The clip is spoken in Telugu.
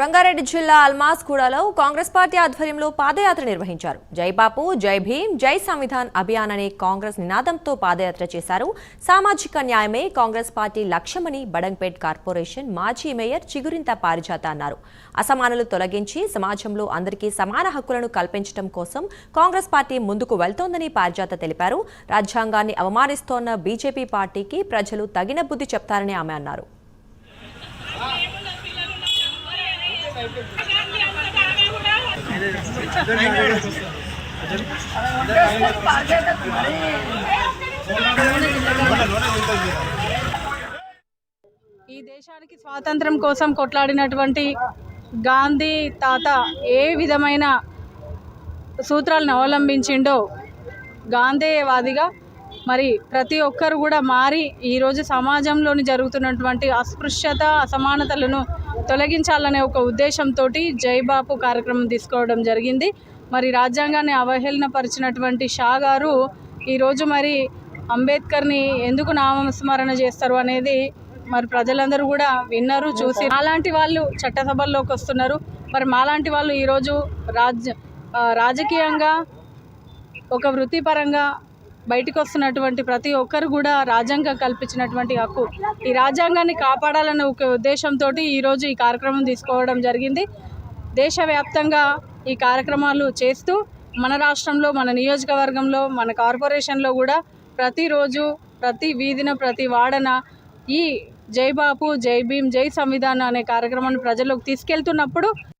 రంగారెడ్డి జిల్లా అల్మాస్గూడలో కాంగ్రెస్ పార్టీ ఆధ్వర్యంలో పాదయాత్ర నిర్వహించారు. జై బాపు, జై భీమ్, జై సంవిధాన్ అభియాన్ అనే కాంగ్రెస్ నినాదంతో పాదయాత్ర చేశారు. సామాజిక న్యాయమే కాంగ్రెస్ పార్టీ లక్ష్యమని బడంగ్పేట్ కార్పొరేషన్ మాజీ మేయర్ చిగురింత పారిజాత అన్నారు. అసమానలు తొలగించి సమాజంలో అందరికీ సమాన హక్కులను కల్పించడం కోసం కాంగ్రెస్ పార్టీ ముందుకు వెళ్తోందని పారిజాత తెలిపారు. రాజ్యాంగాన్ని అవమానిస్తోన్న బీజేపీ పార్టీకి ప్రజలు తగిన బుద్ధి చెప్తారని ఆమె అన్నారు. ఈ దేశానికి స్వాతంత్రం కోసం కొట్లాడినటువంటి గాంధీ తాత ఏ విధమైన సూత్రాలను అవలంబించిండో గాంధేయవాదిగా మరి ప్రతి ఒక్కరు కూడా మారి ఈరోజు సమాజంలోని జరుగుతున్నటువంటి అస్పృశ్యత అసమానతలను తొలగించాలనే ఒక ఉద్దేశంతో జై బాపు కార్యక్రమం తీసుకోవడం జరిగింది. మరి రాజ్యాంగాన్ని అవహేళనపరిచినటువంటి షా గారు ఈరోజు మరి అంబేద్కర్ని ఎందుకు నామస్మరణ చేస్తారు అనేది మరి ప్రజలందరూ కూడా విన్నారు, చూసి మాలాంటి వాళ్ళు చట్టసభల్లోకి వస్తున్నారు. మరి మాలాంటి వాళ్ళు ఈరోజు రాజకీయంగా ఒక వృత్తిపరంగా బయటకు వస్తున్నటువంటి ప్రతి ఒక్కరు కూడా రాజ్యాంగం కల్పించినటువంటి హక్కు, ఈ రాజ్యాంగాన్ని కాపాడాలన్న ఒక ఉద్దేశంతో ఈరోజు ఈ కార్యక్రమం తీసుకోవడం జరిగింది. దేశవ్యాప్తంగా ఈ కార్యక్రమాలు చేస్తూ మన రాష్ట్రంలో, మన నియోజకవర్గంలో, మన కార్పొరేషన్లో కూడా ప్రతిరోజు ప్రతి వీధిన ప్రతి వాడన ఈ జై బాపు, జై భీమ్, జై సంవిధాన్ అనే కార్యక్రమాన్ని ప్రజల్లోకి తీసుకెళ్తున్నప్పుడు